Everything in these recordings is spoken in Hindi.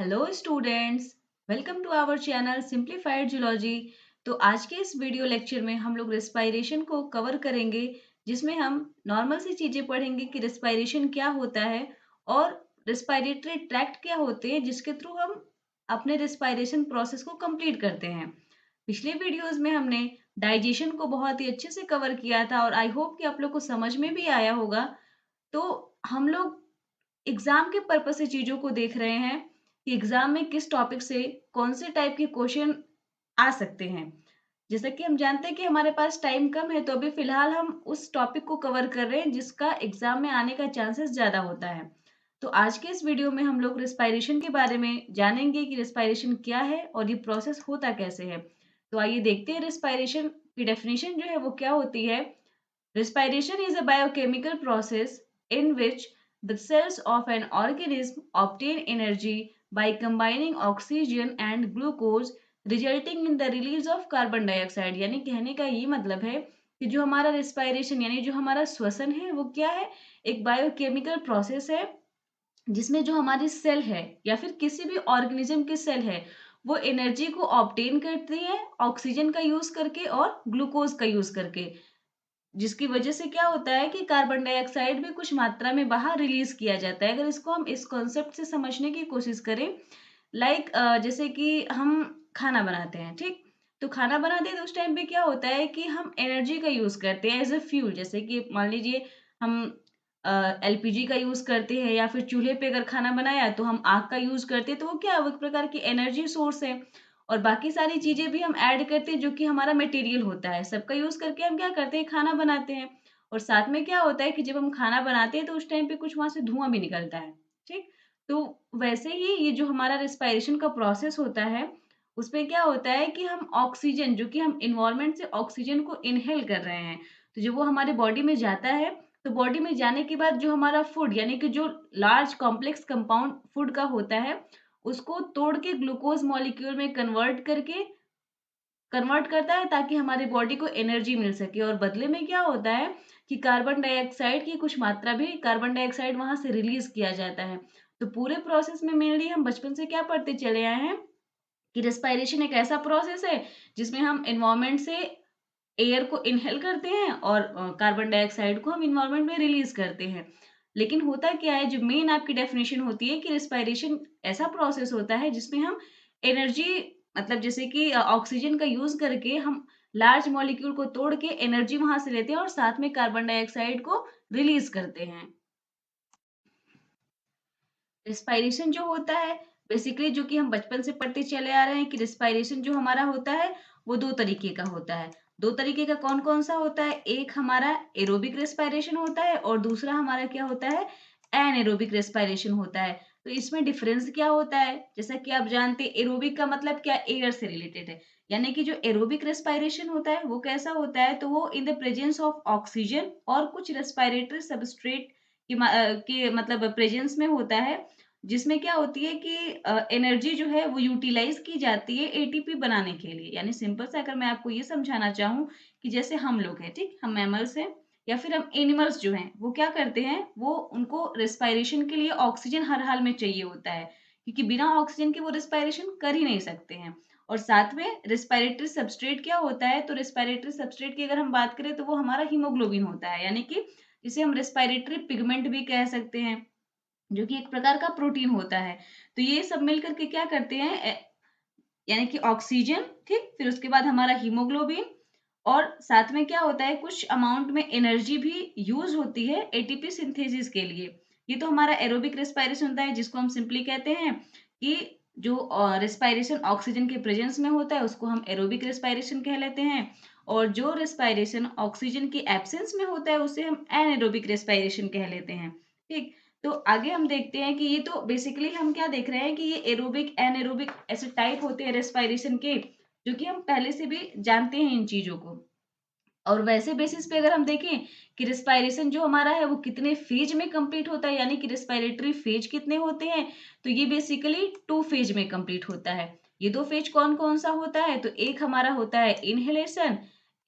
Hello students, welcome to our channel simplified zoology. तो आज के इस वीडियो लेक्चर में हम लोग रेस्पिरेशन को कवर करेंगे, जिसमें हम नॉर्मल सी चीज़ें पढ़ेंगे कि रेस्पिरेशन क्या होता है और रेस्पिरेटरी ट्रैक्ट क्या होते हैं, जिसके थ्रू हम अपने रेस्पिरेशन प्रोसेस को कंप्लीट करते हैं। पिछले वीडियोस में हमने डाइजेशन को बहुत ही अच्छे से कवर किया था और आई होप कि आप लोग को समझ में भी आया होगा। तो हम लोग एग्जाम के पर्पस से चीज़ों को देख रहे हैं कि एग्जाम में किस टॉपिक से कौन से टाइप के क्वेश्चन आ सकते हैं। जैसा कि हम जानते हैं कि हमारे पास टाइम कम है, तो अभी फिलहाल हम उस टॉपिक को कवर कर रहे हैं जिसका एग्जाम में आने का चांसेस ज़्यादा होता है। तो आज के इस वीडियो में हम लोग रेस्पिरेशन के बारे में जानेंगे कि रेस्पिरेशन क्या है और ये प्रोसेस होता कैसे है। तो आइए देखते हैं रेस्पिरेशन की डेफिनेशन जो है वो क्या होती है। Respiration is a biochemical process in which the cells of an organism obtain energy by combining oxygen and glucose, resulting in the release of carbon dioxide। यानी कहने का ये मतलब है कि जो हमारा रेस्पिरेशन यानी जो हमारा श्वसन है वो क्या है, एक बायोकेमिकल प्रोसेस है जिसमें जो हमारी सेल है या फिर किसी भी ऑर्गेनिज्म की सेल है वो एनर्जी को ऑब्टेन करती है ऑक्सीजन का यूज करके और ग्लूकोज का यूज करके, जिसकी वजह से क्या होता है कि कार्बन डाइऑक्साइड भी कुछ मात्रा में बाहर रिलीज किया जाता है। अगर इसको हम इस कॉन्सेप्ट से समझने की कोशिश करें, जैसे कि हम खाना बनाते हैं, ठीक। तो खाना बनाते हैं तो उस टाइम पे क्या होता है कि हम एनर्जी का यूज करते हैं एज अ फ्यूल। जैसे कि मान लीजिए हम एलपीजी का यूज करते हैं या फिर चूल्हे पे अगर खाना बनाया तो हम आग का यूज करते हैं, तो वो क्या है, वो एक प्रकार की एनर्जी सोर्स है। और बाकी सारी चीजें भी हम ऐड करते हैं जो कि हमारा मटेरियल होता है, सबका यूज करके हम क्या करते हैं, खाना बनाते हैं। और साथ में क्या होता है कि जब हम खाना बनाते हैं तो उस टाइम पे कुछ वहां से धुआं भी निकलता है, ठीक। तो वैसे ही ये जो हमारा रेस्पिरेशन का प्रोसेस होता है, उसमें क्या होता है कि हम ऑक्सीजन, जो कि हम इन्वायरमेंट से ऑक्सीजन को इनहेल कर रहे हैं, तो जब वो हमारे बॉडी में जाता है तो बॉडी में जाने के बाद जो हमारा फूड यानी कि जो लार्ज कॉम्प्लेक्स कंपाउंड फूड का होता है, उसको तोड़ के ग्लूकोज मॉलिक्यूल में कन्वर्ट करता है ताकि हमारी बॉडी को एनर्जी मिल सके। और बदले में क्या होता है कि कार्बन डाइऑक्साइड की कुछ मात्रा भी कार्बन डाइऑक्साइड वहां से रिलीज किया जाता है। तो पूरे प्रोसेस में मेनली हम बचपन से क्या पढ़ते चले आए हैं कि रेस्पिरेशन एक ऐसा प्रोसेस है जिसमें हम एनवायरमेंट से एयर को इनहेल करते हैं और कार्बन डाइऑक्साइड को हम इन्वायरमेंट में रिलीज करते हैं। लेकिन होता क्या है, जो मेन आपकी डेफिनेशन होती है कि रेस्पिरेशन ऐसा प्रोसेस होता है जिसमें हम एनर्जी, मतलब जैसे कि ऑक्सीजन का यूज करके हम लार्ज मॉलिक्यूल को तोड़ के एनर्जी वहां से लेते हैं और साथ में कार्बन डाइऑक्साइड को रिलीज करते हैं। रिस्पायरेशन जो होता है, बेसिकली जो कि हम बचपन से पढ़ते चले आ रहे हैं कि रिस्पायरेशन जो हमारा होता है वो दो तरीके का होता है। दो तरीके का कौन कौन सा होता है, एक हमारा एरोबिक रेस्पिरेशन होता है और दूसरा हमारा क्या होता है, एनएरोबिक रेस्पिरेशन होता है। तो इसमें डिफरेंस क्या होता है, जैसा कि आप जानते हैं एरोबिक का मतलब क्या, एयर से रिलेटेड है। यानी कि जो एरोबिक रेस्पिरेशन होता है वो कैसा होता है, तो वो in the presence of oxygen और कुछ रेस्पिरेटरी सबस्ट्रेट के मतलब प्रेजेंस में होता है, जिसमें क्या होती है कि एनर्जी जो है वो यूटिलाइज की जाती है एटीपी बनाने के लिए। यानी सिंपल से अगर मैं आपको ये समझाना चाहूँ कि जैसे हम लोग हैं, ठीक, हम मैमल्स हैं या फिर हम एनिमल्स जो हैं वो क्या करते हैं, वो उनको रेस्पिरेशन के लिए ऑक्सीजन हर हाल में चाहिए होता है, क्योंकि बिना ऑक्सीजन के वो रेस्पिरेशन कर ही नहीं सकते हैं। और साथ में रेस्पिरेटरी सबस्ट्रेट क्या होता है, तो रेस्पिरेटरी सबस्ट्रेट की अगर हम बात करें तो वो हमारा हीमोग्लोबिन होता है, यानी कि जिसे हम रेस्पिरेटरी पिगमेंट भी कह सकते हैं, जो कि एक प्रकार का प्रोटीन होता है। तो ये सब मिलकर के क्या करते हैं, यानी कि ऑक्सीजन, ठीक, फिर उसके बाद हमारा हीमोग्लोबिन और साथ में क्या होता है, कुछ अमाउंट में एनर्जी भी यूज होती है एटीपी सिंथेसिस के लिए। ये तो हमारा एरोबिक रेस्पिरेशन होता है, जिसको हम सिंपली कहते हैं कि जो रेस्पिरेशन ऑक्सीजन के प्रेजेंस में होता है उसको हम एरोबिक रेस्पिरेशन कह लेते हैं, और जो रेस्पिरेशन ऑक्सीजन की एब्सेंस में होता है उसे हम एनएरोबिक रेस्पिरेशन कह लेते हैं, ठीक। तो आगे हम देखते हैं कि ये तो बेसिकली हम क्या देख रहे हैं कि ये एरोबिक एनएरोबिक ऐसे टाइप होते हैं रेस्पिरेशन के, जो कि हम पहले से भी जानते हैं इन चीजों को। और वैसे बेसिस पे अगर हम देखें कि रेस्पिरेशन जो हमारा है वो कितने फेज में कंप्लीट होता है, यानी कि रेस्पिरेटरी फेज कितने होते हैं, तो ये बेसिकली 2 फेज में कंप्लीट होता है। ये दो फेज कौन कौन सा होता है, तो एक हमारा होता है इनहेलेशन,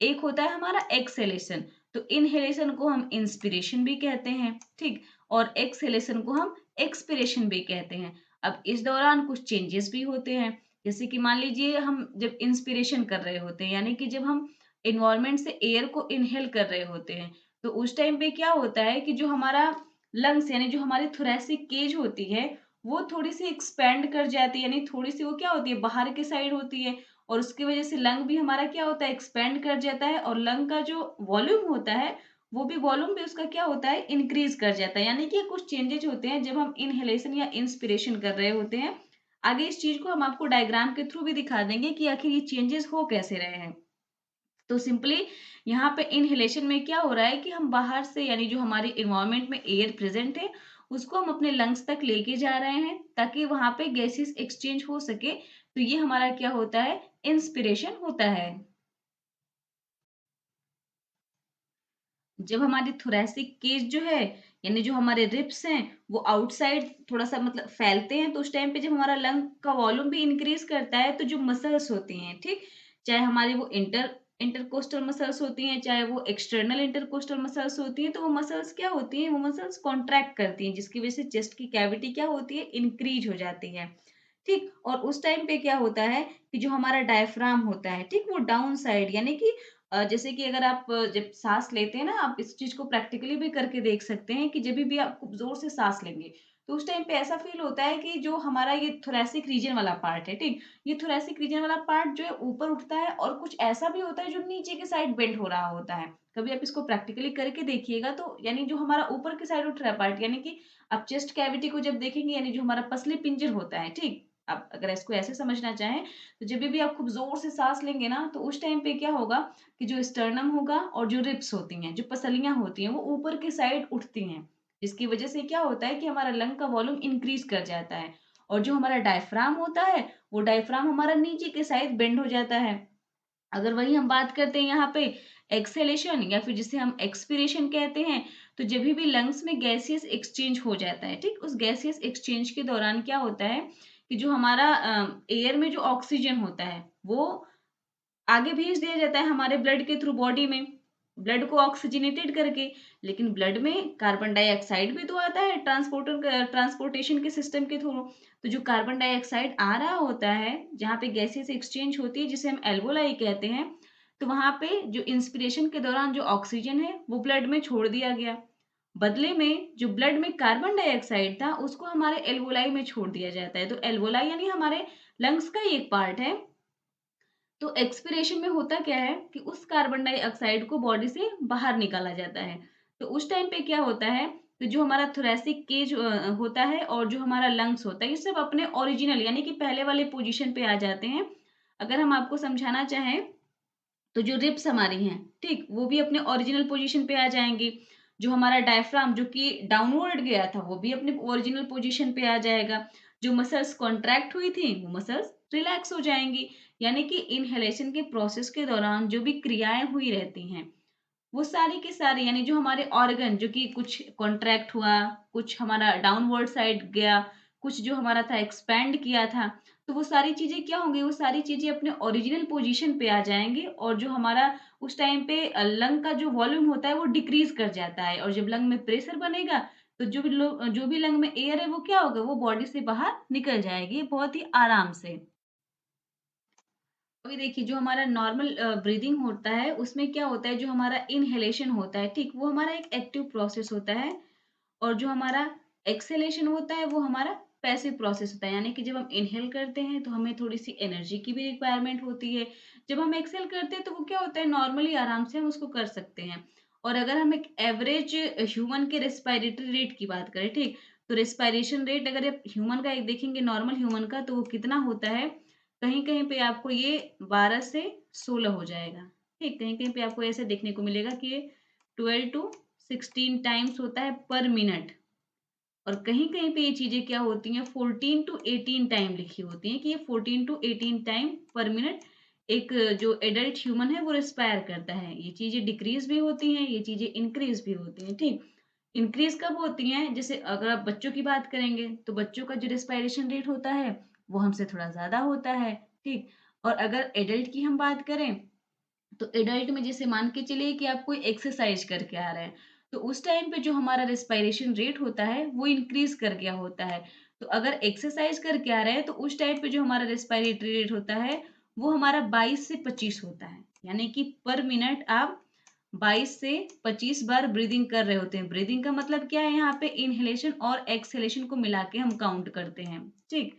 एक होता है हमारा एक्सहेलेशन। तो इनहेलेशन को हम इंस्पिरेशन भी कहते हैं, ठीक, और एक्सहेलेशन को हम एक्सपिरेशन भी कहते हैं। अब इस दौरान कुछ चेंजेस भी होते हैं, जैसे कि मान लीजिए हम जब इंस्पिरेशन कर रहे होते हैं, यानी कि जब हम एनवायरनमेंट से एयर को इनहेल कर रहे होते हैं, तो उस टाइम पे क्या होता है कि जो हमारा लंग्स यानी जो हमारी थोरैसिक केज होती है, वो थोड़ी-सी एक्सपैंड कर जाती है, यानी थोड़ी-सी वो क्या होती है, बाहर की साइड होती है और उसकी वजह से लंग भी हमारा क्या होता है, एक्सपैंड कर जाता है और लंग का जो वॉल्यूम होता है, वो भी वॉल्यूम भी उसका क्या होता है, इंक्रीज़ कर जाता है। यानी कि कुछ चेंजेज़ होते हैं जब हम इन्हेलेशन या इंस्पिरेशन कर रहे होते हैं। आगे इस चीज़ को हम आपको डायग्राम के थ्रू भी दिखा देंगे कि आखिर ये चेंजेज़ हो कैसे रहे हैं। तो सिंपली यहाँ पे इन्हेलेशन में क्या हो रहा है कि हम बाहर से यानी जो हमारे एनवायरनमेंट में एयर प्रेजेंट है उसको हम अपने लंग्स तक लेके जा रहे हैं ताकि वहां पे गैसेस एक्सचेंज हो सके। तो ये हमारा क्या होता है, इंस्पिरेशन होता है। जब हमारी थोरैसिक केज जो है यानी जो हमारे रिब्स हैं वो आउटसाइड थोड़ा सा मतलब फैलते हैं, तो उस टाइम पे जब हमारा लंग का वॉल्यूम भी इंक्रीज करता है तो जो मसल्स होती हैं, ठीक, चाहे हमारी वो इंटरकोस्टल मसल्स होती हैं चाहे वो एक्सटर्नल इंटरकोस्टल मसल्स होती हैं, तो वो मसल्स क्या होती हैं, वो मसल्स कॉन्ट्रैक्ट करती हैं जिसकी वजह से चेस्ट की कैविटी क्या होती है, इंक्रीज हो जाती है। ठीक, और उस टाइम पे क्या होता है कि जो हमारा डायफ्राम होता है, ठीक, वो डाउन साइड यानी कि जैसे कि अगर आप जब साँस लेते हैं ना, आप इस चीज़ को प्रैक्टिकली भी करके देख सकते हैं कि जभी भी आप खूब ज़ोर से साँस लेंगे, तो उस टाइम पे ऐसा फ़ील होता है कि जो हमारा ये थोरैसिक रीजन वाला पार्ट है, ठीक? ये थोरैसिक रीजन वाला पार्ट जो है ऊपर उठता है और कुछ ऐसा भी होता है जो नीचे के साइड बेंड हो रहा होता है। कभी आप इसको प्रैक्टिकली करके देखिएगा तो यानी जो हमारा ऊपर की साइड उठ रहा है पार्ट यानी कि आप चेस्ट कैविटी को जब देखेंगे यानी जो हमारा पसली पिंजर होता है, ठीक? आप अगर इसको ऐसे समझना चाहें, तो जभी भी आप खूब ज़ोर से साँस लेंगे ना, तो उस टाइम पे क्या होगा कि जो स्टर्नम होगा और जो रिब्स होती हैं, जो पसलियाँ होती हैं, वो ऊपर की साइड उठती हैं। जिसकी वजह से क्या होता है कि हमारा लंग का वॉल्यूम इंक्रीज़ कर जाता है और जो हमारा डायफ्राम होता है, वो डायफ्राम हमारा नीचे के साइड बेंड हो जाता है। अगर वही हम बात करते हैं यहाँ पे एक्सहेलेशन या फिर जिसे हम एक्सपीरेशन कहते हैं, तो जभी भी लंग्स में गैसियस एक्सचेंज हो जाता है, ठीक? उस गैसियस एक्सचेंज के दौरान क्या होता है कि जो हमारा एयर में जो ऑक्सीजन होता है, वो आगे भेज दिया जाता है हमारे ब्लड के थ्रू बॉडी में, ब्लड को ऑक्सीजनेटेड करके। लेकिन ब्लड में कार्बन डाइऑक्साइड भी तो आता है ट्रांसपोर्टेशन के सिस्टम के थ्रू। तो जो कार्बन डाइऑक्साइड आ रहा होता है, जहाँ पे गैसेस एक्सचेंज होती है जिसे हम एल्वोलाई कहते हैं, तो वहाँ पे जो इंस्पिरेशन के दौरान जो ऑक्सीजन है, वो ब्लड में छोड़ दिया गया। बदले में जो ब्लड में कार्बन डाइऑक्साइड था, उसको हमारे एल्वोलाई में छोड़ दिया जाता है। तो एल्वोलाई यानी हमारे लंग्स का ही एक पार्ट है। तो एक्सपिरेशन में होता क्या है कि उस कार्बन डाइऑक्साइड को बॉडी से बाहर निकाला जाता है। तो उस टाइम पे क्या होता है कि जो हमारा थोरैसिक केज होता है और जो हमारा लंग्स होता है, ये सब अपने ओरिजिनल यानी कि पहले वाले पोजीशन पे आ जाते हैं। अगर हम आपको समझाना चाहें तो जो रिब्स हमारी हैं, ठीक? वो भी अपने ओरिजिनल पोज़ीशन पे आ जाएँगी। जो हमारा डायफ्राम जो कि डाउनवर्ड गया था, वो भी अपने ओरिजिनल पोज़ीशन पे आ जाएगा। जो मसल्स कॉन्ट्रैक्ट हुई थी, वो मसल्स रिलैक्स हो जाएँगी। यानी कि इन्हेलेशन के प्रोसेस के दौरान जो भी क्रियाएँ हुई रहती हैं, वो सारी की सारी यानी जो हमारे ऑर्गन जो कि कुछ कॉन्ट्रैक्ट हुआ, कुछ हमारा डाउनवर्ड साइड गया, कुछ जो हमारा था एक्सपैंड किया था, तो वो सारी चीज़ें क्या होंगी, वो सारी चीज़ें अपने ओरिजिनल पोज़ीशन पे आ जाएँगी और जो हमारा उस टाइम पे लंग का जो वॉल्यूम होता है वो डिक्रीज़ कर जाता है और जब लंग में प्रेशर बनेगा, तो जो भी लंग में एयर है वो क्या होगा, वो बॉडी से बाहर निकल जाएगी बहुत ही आराम से। अभी देखिए जो हमारा नॉर्मल ब्रीदिंग होता है उसमें क्या होता है, जो हमारा इनहेलेशन होता है, ठीक, वो हमारा एक एक्टिव प्रोसेस होता है और जो हमारा एक्सहेलेशन होता है वो हमारा पैसिव प्रोसेस होता है। यानी कि जब हम इनहेल करते हैं तो हमें थोड़ी सी एनर्जी की भी रिक्वायरमेंट होती है, जब हम एक्सहेल करते हैं तो वो क्या होता है, नॉर्मली आराम से हम उसको कर सकते हैं। और अगर हम एक एवरेज ह्यूमन के रेस्पिरेटरी रेट की बात करें, ठीक, तो रेस्पिरेशन रेट अगर आप ह्यूमन का एक देखेंगे, नॉर्मल ह्यूमन का, तो वो कितना होता है, कहीं-कहीं पे आपको ये 12 से 16 हो जाएगा। ठीक, कहीं-कहीं पे आपको ऐसे देखने को मिलेगा कि ये 12 टू 16 टाइम्स होता है पर मिनट और कहीं-कहीं पे ये चीज़ें क्या होती हैं, 14 टू 18 टाइम लिखी होती हैं कि ये 14 टू 18 टाइम पर मिनट एक जो एडल्ट ह्यूमन है वो रिस्पायर करता है। ये चीज़ें डिक्रीज़ भी होती हैं, ये चीज़ें इंक्रीज़ भी होती हैं, ठीक। इंक्रीज़ कब होती हैं? जैसे अगर आप बच्चों की बात करेंगे, तो बच्चों का जो रेस्पिरेशन रेट होता है, वो हमसे थोड़ा ज़्यादा होता है, ठीक? और अगर एडल्ट की हम बात करें, तो एडल्ट में जैसे मान के चलिए कि आप कोई एक्सरसाइज करके आ रहे हैं, तो उस टाइम पे जो हमारा रेस्पिरेशन रेट होता है, वो इंक्रीज़ कर गया होता है। तो अगर एक्सरसाइज करके आ रहे हैं तो उस टाइम पे जो हमारा रेस्पिरेटरी रेट होता है वो हमारा 22 से 25 होता है, यानी कि पर मिनट आप 22 से 25 बार ब्रीदिंग कर रहे होते हैं। ब्रीदिंग का मतलब क्या है, यहाँ पे इनहेलेशन और एक्सहेलेशन को मिला के हम काउंट करते हैं। ठीक,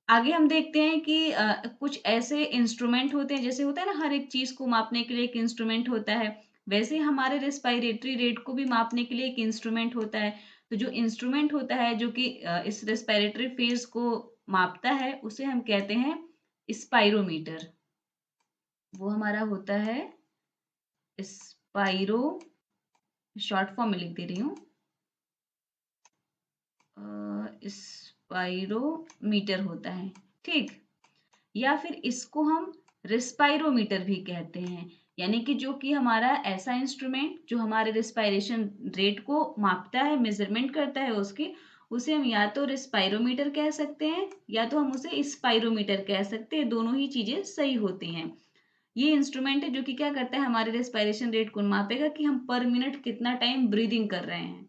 आगे हम देखते हैं कि कुछ ऐसे इंस्ट्रूमेंट होते हैं, जैसे होता है ना हर एक चीज को मापने के लिए एक इंस्ट्रूमेंट होता है, वैसे हमारे रेस्पिरेटरी रेट को भी मापने के लिए एक इंस्ट्रूमेंट होता है। तो जो इंस्ट्रूमेंट होता है जो कि इस रेस्पिरेटरी फेज को मापता है उसे हम कहते हैं स्पाइरोमीटर। वो हमारा होता है स्पाइरो, शॉर्ट फॉर्म में लिख दे रही हूँ, स्पाइरोमीटर होता है। ठीक, या फिर इसको हम रिस्पायरोमीटर भी कहते हैं, यानी कि जो कि हमारा ऐसा इंस्ट्रूमेंट जो हमारे रिस्पायरेशन रेट को मापता है, मेजरमेंट करता है उसकी, उसे हम या तो रिस्पायरोमीटर कह सकते हैं या तो हम उसे स्पायरोमीटर कह सकते हैं। दोनों ही चीजें सही होती हैं। ये इंस्ट्रूमेंट है जो कि क्या करता है, हमारे रेस्पिरेशन रेट को मापेगा कि हम पर मिनट कितना टाइम ब्रीदिंग कर रहे हैं।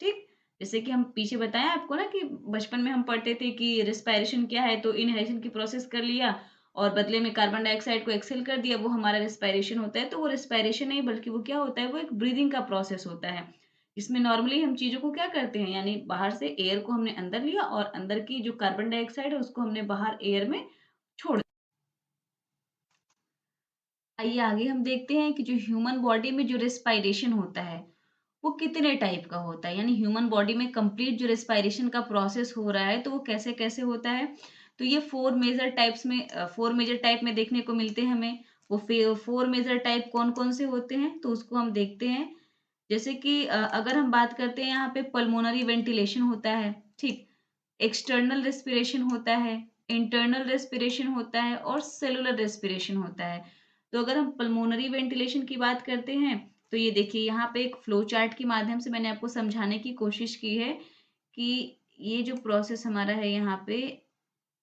ठीक, जैसे कि हम पीछे बताएं आपको ना कि बचपन में हम पढ़ते थे कि रेस्पिरेशन क्या है, तो इनहेलेशन की प्रोसेस कर लिया और बदले में कार्बन डाइऑक्साइड को एक्सेल कर दिया, वो हमारा रेस्पिरेशन होता है। तो वो रेस्पिरेशन नहीं बल्कि वो क्या होता है, वो एक ब्रीदिंग का प्रोसेस होता है। इसमें नॉर्मली हम चीजों को क्या करते हैं, यानी बाहर से एयर को हमने अंदर लिया और अंदर की जो कार्बन डाइऑक्साइड है उसको हमने बाहर एयर में छोड़। आइए आगे हम देखते हैं कि जो ह्यूमन बॉडी में जो रेस्पिरेशन होता है वो कितने टाइप का होता है, यानी ह्यूमन बॉडी में कंप्लीट जो रेस्पिरेशन का प्रोसेस हो रहा है तो वो कैसे कैसे होता है। तो ये फोर मेजर टाइप में देखने को मिलते हैं हमें। वो फोर मेजर टाइप कौन कौन से होते हैं तो उसको हम देखते हैं। जैसे कि अगर हम बात करते हैं, यहाँ पे पल्मोनरी वेंटिलेशन होता है। ठीक, एक्सटर्नल रेस्पिरेशन होता है, इंटरनल रेस्पिरेशन होता है और सेलुलर रेस्पिरेशन होता है। तो अगर हम पल्मोनरी वेंटिलेशन की बात करते हैं तो ये देखिए यहाँ पे एक फ्लो चार्ट के माध्यम से मैंने आपको समझाने की कोशिश की है कि ये जो प्रोसेस हमारा है यहाँ पे,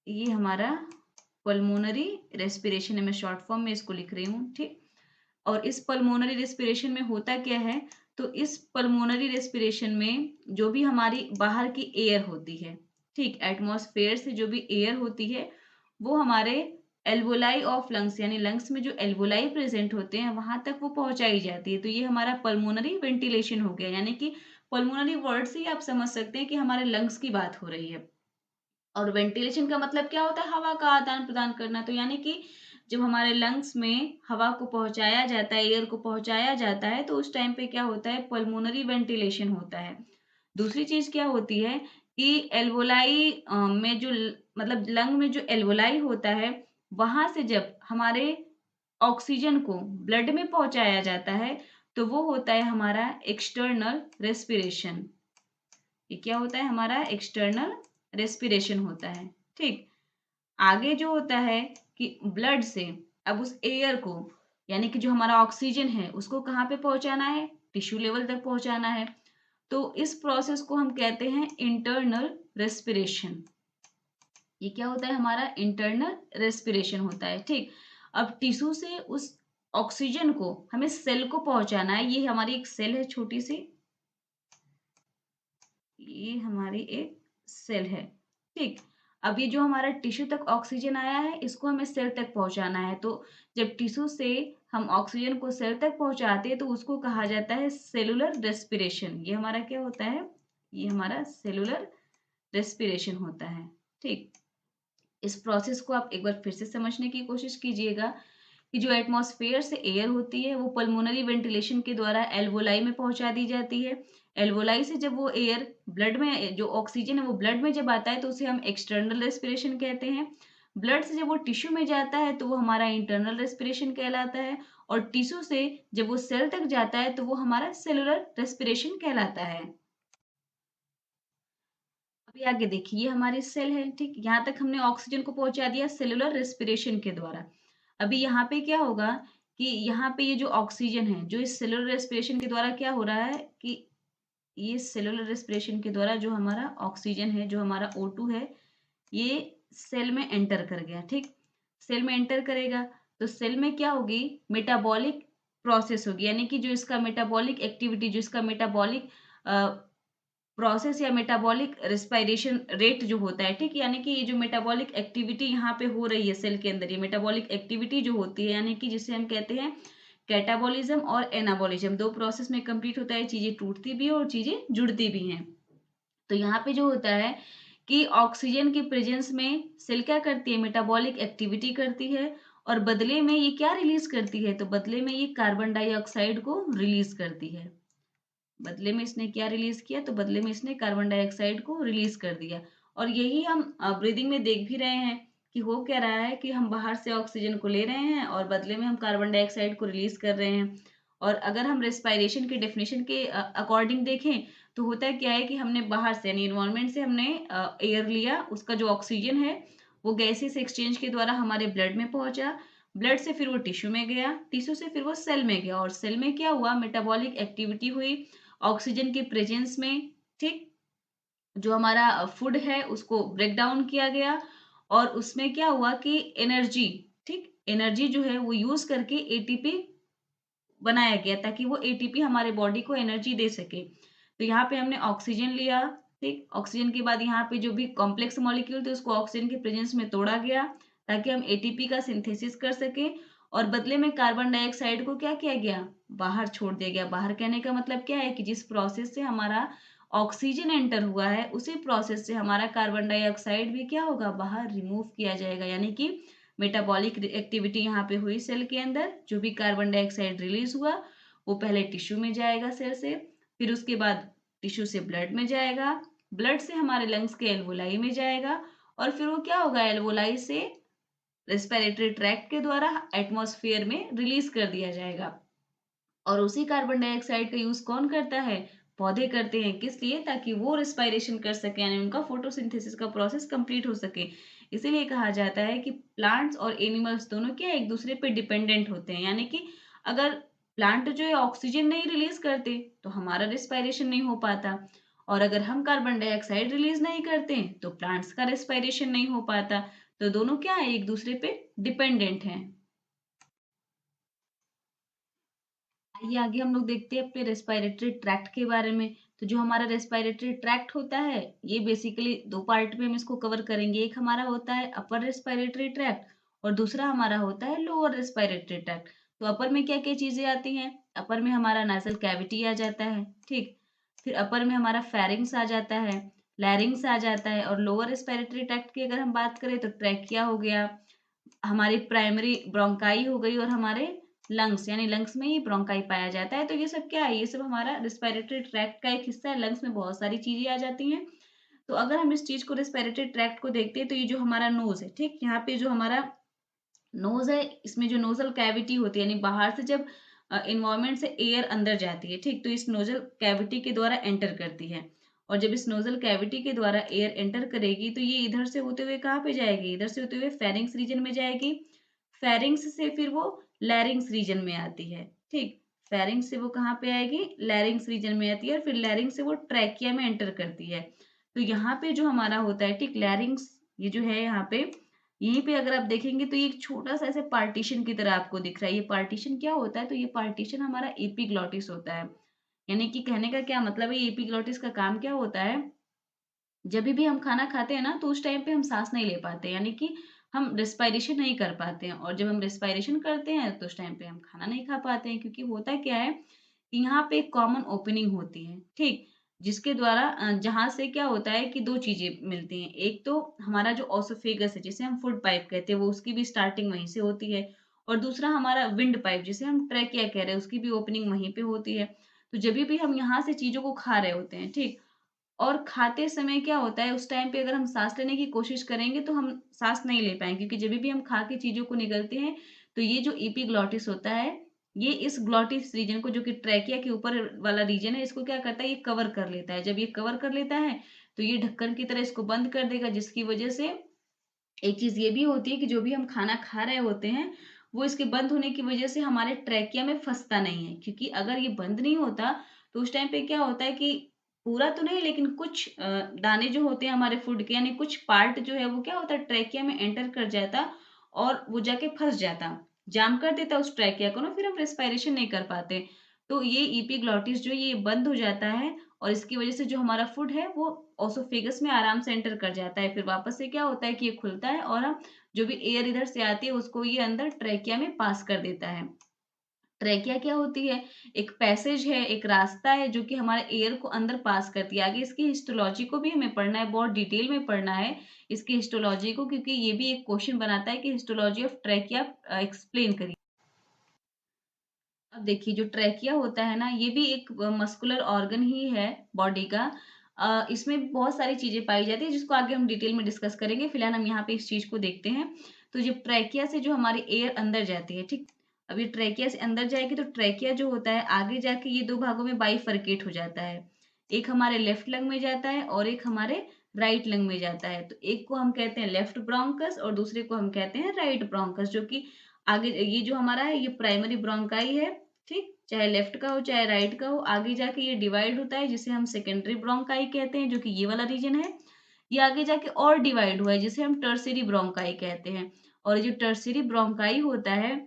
ये हमारा पल्मोनरी रेस्पिरेशन है। मैं शॉर्ट फॉर्म में इसको लिख रही हूँ। ठीक, और इस पल्मोनरी रेस्पिरेशन में होता क्या है, तो इस पल्मोनरी रेस्पिरेशन में जो भी हमारी बाहर की एयर होती है, ठीक, एटमॉस्फेयर से जो भी एयर होती है वो हमारे एल्वोलाई ऑफ लंग्स, यानी लंग्स में जो एल्वोलाई प्रेजेंट होते हैं वहां तक वो पहुंचाई जाती है। तो ये हमारा पल्मोनरी वेंटिलेशन हो गया, यानी कि पल्मोनरी वर्ड से ही आप समझ सकते हैं कि हमारे लंग्स की बात हो रही है। और वेंटिलेशन का मतलब क्या होता है, हवा का आदान प्रदान करना। तो यानी कि जब हमारे लंग्स में हवा को पहुंचाया जाता है, एयर को पहुंचाया जाता है, तो उस टाइम पे क्या होता है, पल्मोनरी वेंटिलेशन होता है। दूसरी चीज क्या होती है कि एल्वोलाई में जो मतलब लंग में जो एल्वोलाई होता है वहां से जब हमारे ऑक्सीजन को ब्लड में पहुंचाया जाता है तो वो होता है हमारा एक्सटर्नल रेस्पिरेशन। ये क्या होता है, हमारा एक्सटर्नल रेस्पिरेशन होता है। ठीक, आगे जो होता है कि ब्लड से अब उस एयर को, यानी कि जो हमारा ऑक्सीजन है उसको कहाँ पे पहुंचाना है, टिश्यू लेवल तक पहुंचाना है। तो इस प्रोसेस को हम कहते हैं इंटरनल रेस्पिरेशन। ये क्या होता है, हमारा इंटरनल रेस्पिरेशन होता है। ठीक, अब टिश्यू से उस ऑक्सीजन को हमें सेल को पहुंचाना है। ये हमारी एक सेल है छोटी सी, ये हमारी एक सेल है। ठीक, अब ये जो हमारा टिश्यू तक ऑक्सीजन आया है इसको हमें सेल तक पहुंचाना है। तो जब टिश्यू से हम ऑक्सीजन को सेल तक पहुंचाते हैं तो उसको कहा जाता है सेलुलर रेस्पिरेशन। ये हमारा क्या होता है, ये हमारा सेलुलर रेस्पिरेशन होता है। ठीक, इस प्रोसेस को आप एक बार फिर से समझने की कोशिश कीजिएगा कि जो एटमॉस्फेयर से एयर होती है वो पल्मोनरी वेंटिलेशन के द्वारा एल्वोलाई में पहुंचा दी जाती है। एल्वोलाई से जब वो एयर ब्लड में, जो ऑक्सीजन है वो ब्लड में जब आता है तो उसे हम एक्सटर्नल रेस्पिरेशन कहते हैं। ब्लड से जब वो टिश्यू में जाता है तो वो हमारा इंटरनल रेस्पिरेशन कहलाता है। और टिश्यू से जब वो सेल तक जाता है तो वो हमारा सेलुलर रेस्पिरेशन कहलाता है। अभी आगे देखिए, ये हमारी सेल है। ठीक, यहाँ तक हमने ऑक्सीजन को पहुंचा दिया सेलुलर रेस्पिरेशन के द्वारा। अभी यहाँ पे क्या होगा कि यहाँ पे ये जो ऑक्सीजन है जो इस सेलुलर रेस्पिरेशन के द्वारा क्या हो रहा है कि ये सेलुलर रेस्पिरेशन के द्वारा जो हमारा ऑक्सीजन है, जो हमारा O2 है, ये सेल में एंटर कर गया। ठीक, सेल में एंटर करेगा तो सेल में क्या होगी, मेटाबॉलिक प्रोसेस होगी, यानी कि जो इसका मेटाबॉलिक एक्टिविटी, जो इसका मेटाबॉलिक प्रोसेस या मेटाबॉलिक रेस्पिरेशन रेट जो होता है, ठीक, यानी कि ये जो मेटाबॉलिक एक्टिविटी यहाँ पे हो रही है सेल के अंदर, ये मेटाबॉलिक एक्टिविटी जो होती है, यानी कि जिसे हम कहते हैं कैटाबॉलिज्म और एनाबॉलिज्म, दो प्रोसेस में कंप्लीट होता है, चीजें टूटती भी है और चीजें जुड़ती भी हैं। तो यहाँ पे जो होता है कि ऑक्सीजन की प्रेजेंस में सेल क्या करती है, मेटाबॉलिक एक्टिविटी करती है, और बदले में ये क्या रिलीज करती है, तो बदले में ये कार्बन डाइऑक्साइड को रिलीज करती है। बदले में इसने क्या रिलीज किया, तो बदले में इसने कार्बन डाइऑक्साइड को रिलीज कर दिया। और यही हम ब्रीदिंग में देख भी रहे हैं कि हो क्या रहा है कि हम बाहर से ऑक्सीजन को ले रहे हैं और बदले में हम कार्बन डाइऑक्साइड को रिलीज कर रहे हैं। और अगर हम रेस्पिरेशन के डेफिनेशन के अकॉर्डिंग देखें तो होता क्या है कि हमने बाहर से यानी इन्वायरमेंट से हमने एयर लिया, उसका जो ऑक्सीजन है वो गैसेस एक्सचेंज के द्वारा हमारे ब्लड में पहुंचा, ब्लड से फिर वो टिश्यू में गया, टिश्यू से फिर वो सेल में गया, और सेल में क्या हुआ, मेटाबॉलिक एक्टिविटी हुई ऑक्सीजन के प्रेजेंस में, ठीक, जो हमारा फूड है उसको ब्रेक डाउन किया गया, और उसमें क्या हुआ कि एनर्जी, ठीक, एनर्जी जो है वो यूज करके एटीपी बनाया गया ताकि वो एटीपी हमारे बॉडी को एनर्जी दे सके। तो यहाँ पे हमने ऑक्सीजन लिया, ठीक, ऑक्सीजन के बाद यहाँ पे जो भी कॉम्प्लेक्स मॉलिक्यूल थे उसको ऑक्सीजन के प्रेजेंस में तोड़ा गया ताकि हम एटीपी का सिंथेसिस कर सके, और बदले में कार्बन डाइऑक्साइड को क्या किया गया, बाहर छोड़ दिया गया। बाहर कहने का मतलब क्या है कि जिस प्रोसेस से हमारा ऑक्सीजन एंटर हुआ है उसी प्रोसेस से हमारा कार्बन डाइऑक्साइड भी क्या होगा, बाहर रिमूव किया जाएगा। यानी कि मेटाबॉलिक एक्टिविटी यहाँ पे हुई सेल के अंदर, जो भी कार्बन डाइऑक्साइड रिलीज हुआ वो पहले टिश्यू में जाएगा सेल से, फिर उसके बाद टिश्यू से ब्लड में जाएगा, ब्लड से हमारे लंग्स के एल्वोलाई में जाएगा, और फिर वो क्या होगा, एल्वोलाई से रेस्पिरेटरी ट्रैक्ट के द्वारा एटमॉस्फेयर में रिलीज कर दिया जाएगा। और उसी कार्बन डाइऑक्साइड का यूज कौन करता है, पौधे करते हैं। किस लिए, ताकि वो रेस्पिरेशन कर सके, यानी उनका फोटोसिंथेसिस का प्रोसेस कंप्लीट हो सके। इसीलिए कहा जाता है कि प्लांट्स और एनिमल्स दोनों क्या एक दूसरे पे डिपेंडेंट होते हैं, यानी कि अगर प्लांट जो है ऑक्सीजन नहीं रिलीज करते तो हमारा रेस्पिरेशन नहीं हो पाता, और अगर हम कार्बन डाइऑक्साइड रिलीज नहीं करते तो प्लांट्स का रेस्पिरेशन नहीं हो पाता। तो दोनों क्या है, एक दूसरे पे डिपेंडेंट हैं। आइए आगे हम लोग देखते हैं अपने रेस्पिरेटरी ट्रैक्ट के बारे में। तो जो हमारा रेस्पिरेटरी ट्रैक्ट होता है ये बेसिकली दो पार्ट में हम इसको कवर करेंगे। एक हमारा होता है अपर रेस्पिरेटरी ट्रैक्ट और दूसरा हमारा होता है लोअर रेस्पिरेटरी ट्रैक्ट। तो अपर में क्या क्या चीजें आती हैं, अपर में हमारा नासल कैविटी आ जाता है, ठीक, फिर अपर में हमारा फेरिंग्स आ जाता है, लैरिंग्स आ जाता है, और लोअर रेस्पिरेटरी ट्रैक्ट की अगर हम बात करें तो ट्रैकिया हो गया, हमारी प्राइमरी ब्रोंकाई हो गई, और हमारे लंग्स, यानी लंग्स में ही ब्रोंकाई पाया जाता है। तो ये सब क्या है, ये सब हमारा रेस्पिरेटरी ट्रैक्ट का एक हिस्सा है। लंग्स में बहुत सारी चीजें आ जाती हैं। तो अगर हम इस चीज को रेस्पिरेटरी ट्रैक्ट को देखते हैं तो ये जो हमारा नोज है, ठीक, यहाँ पे जो हमारा नोज है इसमें जो नोजल कैविटी होती है, यानी बाहर से जब इन्वायरमेंट से एयर अंदर जाती है, ठीक, तो इस नोजल कैविटी के द्वारा एंटर करती है, और जब इस नोजल कैविटी के द्वारा एयर एंटर करेगी तो ये इधर से होते हुए कहाँ पे जाएगी, इधर से होते हुए फेरिंग्स रीजन में जाएगी, फेरिंग्स से फिर वो लैरिंग्स रीजन में आती है, ठीक, फेरिंग्स से वो कहाँ पे आएगी, लैरिंग्स रीजन में आती है, और फिर लैरिंग्स से वो ट्रैकिया में एंटर करती है। तो यहाँ पे जो हमारा होता है, ठीक, लैरिंग्स, ये जो है यहाँ पे, यहीं पे अगर आप देखेंगे तो ये एक छोटा सा ऐसे पार्टीशन की तरह आपको दिख रहा है। ये पार्टीशन क्या होता है, तो ये पार्टीशन हमारा एपिग्लॉटिस होता है। यानी कि कहने का क्या मतलब है, एपिग्लॉटिस का काम क्या होता है, जब भी हम खाना खाते हैं ना तो उस टाइम पे हम सांस नहीं ले पाते, यानी कि हम रेस्पिरेशन नहीं कर पाते हैं, और जब हम रेस्पिरेशन करते हैं तो उस टाइम पे हम खाना नहीं खा पाते हैं, क्योंकि होता क्या है कि यहाँ पे एक कॉमन ओपनिंग होती है, ठीक, जिसके द्वारा जहाँ से क्या होता है कि दो चीजें मिलती हैं। एक तो हमारा जो ओसोफेगस है जिसे हम फूड पाइप कहते हैं, वो उसकी भी स्टार्टिंग वहीं से होती है, और दूसरा हमारा विंड पाइप जिसे हम ट्रैकिया कह रहे हैं उसकी भी ओपनिंग वहीं पे होती है। तो जब भी हम यहाँ से चीजों को खा रहे होते हैं, ठीक, और खाते समय क्या होता है उस टाइम पे अगर हम सांस लेने की कोशिश करेंगे तो हम सांस नहीं ले पाएंगे, क्योंकि जब भी हम खा के चीजों को निगलते हैं तो ये जो एपिग्लॉटिस होता है ये इस ग्लॉटिस रीजन को, जो कि ट्रैकिया के ऊपर वाला रीजन है, इसको क्या करता है, ये कवर कर लेता है। जब ये कवर कर लेता है तो ये ढक्कन की तरह इसको बंद कर देगा, जिसकी वजह से एक चीज ये भी होती है कि जो भी हम खाना खा रहे होते हैं वो इसके बंद होने की वजह से हमारे ट्रैकिया में फंसता नहीं है, क्योंकि अगर ये बंद नहीं होता तो उस टाइम पे क्या होता है कि पूरा तो नहीं लेकिन कुछ दाने जो होते हैं हमारे फूड के, यानी कुछ पार्ट जो है वो क्या होता है ट्रैकिया में एंटर कर जाता, और वो जाके फंस जाता, जाम कर देता उस ट्रैकिया को ना, फिर हम रेस्पिरेशन नहीं कर पाते। तो ये एपिग्लॉटिस जो ये बंद हो जाता है, और इसकी वजह से जो हमारा फूड है वो ओसोफेगस में आराम से एंटर कर जाता है। फिर वापस से क्या होता है कि ये खुलता है और हम जो भी एयर इधर से आती है उसको ये अंदर ट्रैकिया में पास कर देता है। ट्रैकिया क्या होती है? एक पैसेज है, एक रास्ता है जो कि हमारे एयर को अंदर पास करती है। आगे इसकी हिस्टोलॉजी को भी हमें पढ़ना है, बहुत डिटेल में पढ़ना है इसकी हिस्टोलॉजी को, क्योंकि ये भी एक क्वेश्चन बनाता है कि हिस्टोलॉजी ऑफ ट्रैकिया एक्सप्लेन करिए। अब देखिए जो ट्रैकिया होता है ना, ये भी एक मस्कुलर ऑर्गन ही है बॉडी का। इसमें बहुत सारी चीजें पाई जाती है जिसको आगे हम डिटेल में डिस्कस करेंगे। फिलहाल हम यहाँ पे इस चीज को देखते हैं। तो जो ट्रैकिया से जो हमारी एयर अंदर जाती है, ठीक, अब ये ट्रैकिया से अंदर जाएगी तो ट्रैकिया जो होता है आगे जाके ये दो भागों में बाइफरकेट हो जाता है। एक हमारे लेफ्ट लंग में जाता है और एक हमारे राइट लंग में जाता है। तो एक को हम कहते हैं लेफ्ट ब्रोंकस और दूसरे को हम कहते हैं राइट ब्रोंकस, जो कि आगे ये जो हमारा है ये प्राइमरी ब्रोंकाई है, ठीक, चाहे लेफ्ट का हो चाहे राइट का हो। आगे जाके ये डिवाइड होता है जिसे हम सेकेंडरी ब्रोंकाई कहते हैं, जो कि ये वाला रीजन है। ये आगे जाके और डिवाइड हुआ है जिसे हम टर्सरी ब्रोंकाई कहते हैं। और ये जो टर्सरी ब्रोंकाई होता है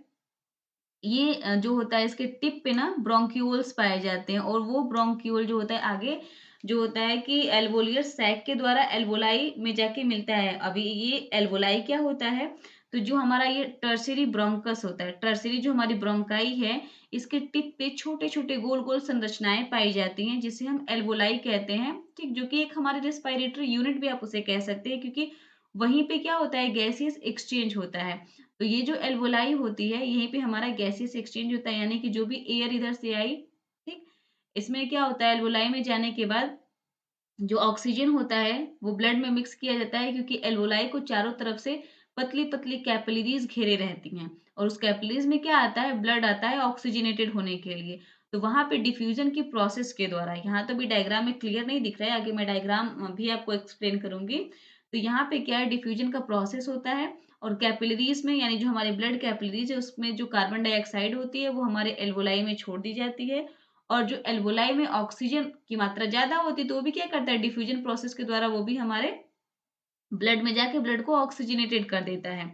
ये जो होता है इसके टिप पे ना ब्रोंक्यूल्स पाए जाते हैं, और वो ब्रोंक्यूल जो होता है आगे जो होता है कि एल्वोलियर सैक के द्वारा एल्वोलाई में जाके मिलता है। अभी ये एल्वोलाई क्या होता है? तो जो हमारा ये टर्सरी ब्रोंकस होता है, टर्सरी जो हमारी ब्रोंकाई है, इसके टिप पे छोटे छोटे गोल गोल संरचनाएं पाई जाती हैं जिसे हम एल्वोलाई कहते हैं, ठीक, जो कि एक हमारे रेस्पिरेटरी यूनिट भी आप उसे कह सकते हैं, क्योंकि वहीं पे क्या होता है गैसियस एक्सचेंज होता है। तो ये जो एल्वोलाई होती है यहीं पे हमारा गैसियस एक्सचेंज होता है, यानी कि जो भी एयर इधर से आई, ठीक, इसमें क्या होता है एल्वोलाई में जाने के बाद जो ऑक्सीजन होता है वो ब्लड में मिक्स किया जाता है, क्योंकि एल्वोलाई को चारों तरफ से पतली पतली कैपिलरीज घेरे रहती हैं, और उस कैपिलरीज में क्या आता है, ब्लड आता है ऑक्सीजनेटेड होने के लिए। तो वहां पे डिफ्यूजन की प्रोसेस के द्वारा, यहाँ तो भी डायग्राम में क्लियर नहीं दिख रहा है, आगे मैं डायग्राम भी आपको एक्सप्लेन करूंगी। तो यहाँ पे क्या है, डिफ्यूजन का प्रोसेस होता है और कैपिलरीज में, यानी जो हमारे ब्लड कैपिलरीज है उसमें जो कार्बन डाइऑक्साइड होती है वो हमारे एल्वोलाई में छोड़ दी जाती है। और जो एल्वोलाई में ऑक्सीजन की मात्रा ज्यादा होती है तो वो भी क्या करता है, डिफ्यूजन प्रोसेस के द्वारा वो भी हमारे ब्लड में जाके ब्लड को ऑक्सीजनेटेड कर देता है।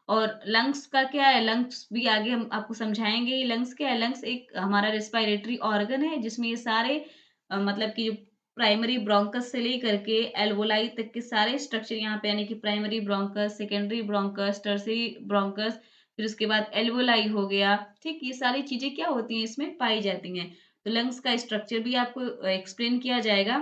और लंग्स का क्या है, लंग्स भी आगे हम आपको समझाएंगे। ये लंग्स क्या है, लंग्स एक हमारा रेस्पिरेटरी ऑर्गन है जिसमें ये सारे मतलब कि जो प्राइमरी ब्रोंकस से लेकर के एल्वोलाई तक के सारे स्ट्रक्चर यहाँ पे, यानी कि primary bronchus, secondary bronchus, tertiary bronchus, फिर उसके बाद एल्वोलाई हो गया, ठीक, ये सारी चीजें क्या होती हैं इसमें पाई जाती हैं। तो लंग्स का स्ट्रक्चर भी आपको एक्सप्लेन किया जाएगा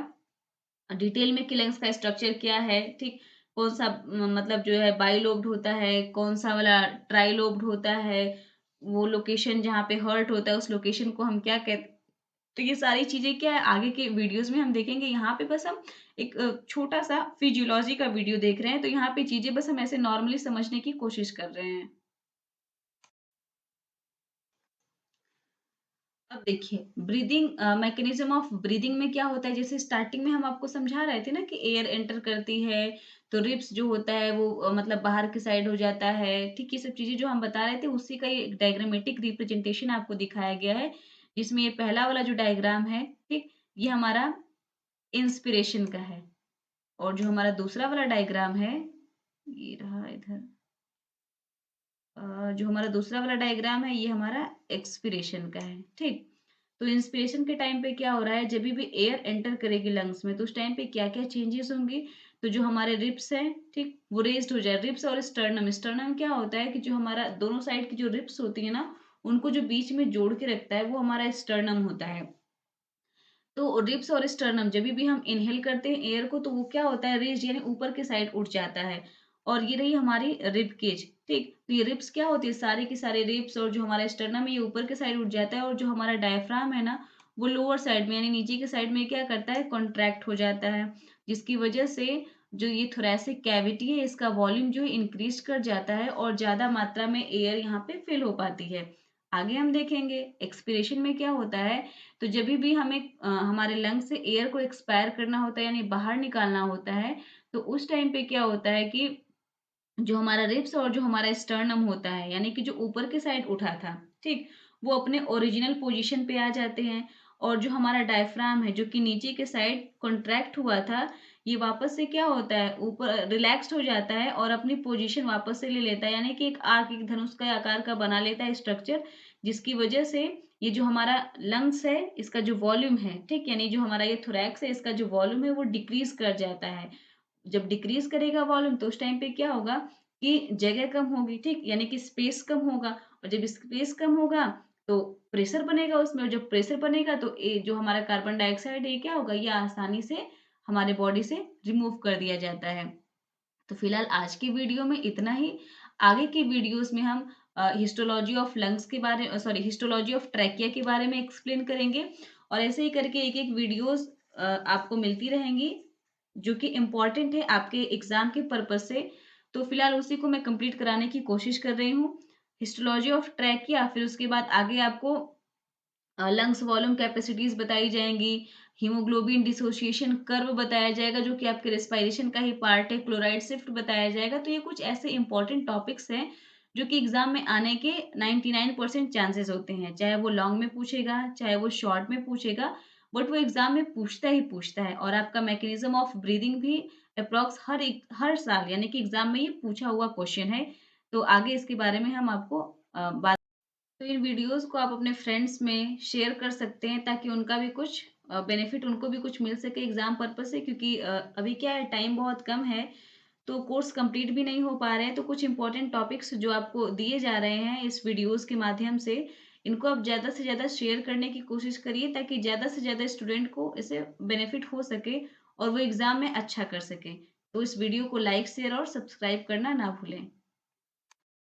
डिटेल में कि लंग्स का स्ट्रक्चर क्या है, ठीक, कौन सा मतलब जो है बाइलोब्ड होता है, कौन सा वाला ट्राइलोब्ड होता है, वो लोकेशन जहाँ पे हर्ट होता है उस लोकेशन को हम क्या कहते। तो ये सारी चीजें क्या है आगे के वीडियोस में हम देखेंगे। यहाँ पे बस हम एक छोटा सा फिजियोलॉजी का वीडियो देख रहे हैं, तो यहाँ पे चीजें बस हम ऐसे नॉर्मली समझने की कोशिश कर रहे हैं। अब देखिए ब्रीदिंग मैकेनिज्म ऑफ ब्रीदिंग में क्या होता है, जैसे स्टार्टिंग में हम आपको समझा रहे थे ना कि एयर एंटर करती है तो रिब्स जो होता है वो मतलब बाहर की साइड हो जाता है, ठीक, ये सब चीजें जो हम बता रहे थे उसी का ये डायग्रामेटिक रिप्रेजेंटेशन आपको दिखाया गया है, जिसमें ये पहला वाला जो डायग्राम है, ठीक, ये हमारा इंस्पिरेशन का है। और जो हमारा दूसरा वाला डायग्राम है ये रहा इधर, जो हमारा दूसरा वाला डायग्राम है ये हमारा एक्सपिरेशन का है, ठीक। तो इंस्पिरेशन के टाइम पे क्या हो रहा है, जब भी एयर एंटर करेगी लंग्स में तो उस टाइम पे क्या क्या चेंजेस होंगी। तो जो हमारे रिब्स है, ठीक, वो रेज्ड हो जाए, रिब्स और स्टर्नम। स्टर्नम क्या होता है कि जो हमारा दोनों साइड की जो रिब्स होती है ना उनको जो बीच में जोड़ के रखता है वो हमारा स्टर्नम होता है। तो रिब्स और स्टर्नम जब भी हम इनहेल करते हैं एयर को तो वो क्या होता है, रेज यानी ऊपर की साइड उठ जाता है। और ये रही हमारी रिब केज, ठीक, तो ये रिब्स क्या होती है, सारे की सारे रिब्स और जो हमारा स्टर्नम है ये ऊपर के साइड उठ जाता है, और जो हमारा डायफ्राम है ना वो लोअर साइड में यानी नीचे के साइड में क्या करता है, कॉन्ट्रैक्ट हो जाता है, जिसकी वजह से जो ये थोरैसिक कैविटी है इसका वॉल्यूम जो है इंक्रीज कर जाता है और ज्यादा मात्रा में एयर यहाँ पे फिल हो पाती है। आगे हम देखेंगे एक्सपिरेशन में क्या होता है। तो जब भी हमें हमारे लंग से एयर को एक्सपायर करना होता है यानी बाहर निकालना होता है, तो उस टाइम पे क्या होता है कि जो हमारा रिब्स और जो हमारा स्टर्नम होता है यानी कि जो ऊपर के साइड उठा था, ठीक, वो अपने ओरिजिनल पोजीशन पे आ जाते हैं। और जो हमारा डायफ्राम है जो कि नीचे के साइड कॉन्ट्रैक्ट हुआ था, ये वापस से क्या होता है, ऊपर रिलैक्स्ड हो जाता है और अपनी पोजीशन वापस से ले लेता है, यानी कि एक आर्क, एक धनुष का आकार का बना लेता है स्ट्रक्चर, जिसकी वजह से ये जो हमारा लंग्स है इसका जो वॉल्यूम है, ठीक, यानी जो हमारा ये थोरैक्स है इसका जो वॉल्यूम है वो डिक्रीज कर जाता है। जब डिक्रीज करेगा वॉल्यूम तो उस टाइम पे क्या होगा कि जगह कम होगी, ठीक, यानी कि स्पेस कम होगा, और जब स्पेस कम होगा तो प्रेशर बनेगा उसमें, और जब प्रेशर बनेगा तो ये जो हमारा कार्बन डाइऑक्साइड है ये क्या होगा, ये आसानी से हमारे बॉडी से रिमूव कर दिया जाता है। तो फिलहाल आज की वीडियो में इतना ही। आगे की वीडियोस में हम हिस्टोलॉजी ऑफ लंग्स के बारे सॉरी हिस्टोलॉजी ऑफ ट्रैकिया के बारे में एक्सप्लेन करेंगे, और ऐसे ही करके एक एक वीडियोस आपको मिलती रहेंगी जो कि इम्पोर्टेंट है आपके एग्जाम के पर्पज से। तो फिलहाल उसी को मैं कंप्लीट कराने की कोशिश कर रही हूँ, हिस्टोलॉजी ऑफ ट्रैकिया। फिर उसके बाद आगे आपको लंग्स वॉल्यूम कैपेसिटीज बताई जाएंगी, हीमोग्लोबिन डिसोसिएशन कर्व बताया जाएगा जो कि आपके रेस्पिरेशन का ही पार्ट है, क्लोराइड शिफ्ट बताया जाएगा। तो ये कुछ ऐसे इंपॉर्टेंट टॉपिक्स हैं जो कि एग्जाम में आने के 99% चांसेस होते हैं, चाहे वो लॉन्ग में पूछेगा चाहे वो शॉर्ट में पूछेगा, बट वो एग्जाम में पूछता ही पूछता है। और आपका मैकेनिज्म ऑफ ब्रीदिंग भी अप्रॉक्स हर साल यानी कि एग्जाम में ये पूछा हुआ क्वेश्चन है। तो आगे इसके बारे में हम आपको बात, तो इन वीडियोस को आप अपने फ्रेंड्स में शेयर कर सकते हैं ताकि उनका भी कुछ बेनिफिट, उनको भी कुछ मिल सके एग्जाम पर्पस से, क्योंकि अभी क्या है टाइम बहुत कम है, तो कोर्स कंप्लीट भी नहीं हो पा रहे हैं। तो कुछ इंपॉर्टेंट टॉपिक्स जो आपको दिए जा रहे हैं इस वीडियोस के माध्यम से, इनको आप ज़्यादा से ज़्यादा शेयर करने की कोशिश करिए ताकि ज़्यादा से ज़्यादा स्टूडेंट को इससे बेनिफिट हो सके और वो एग्जाम में अच्छा कर सके। तो इस वीडियो को लाइक शेयर और सब्सक्राइब करना ना भूलें।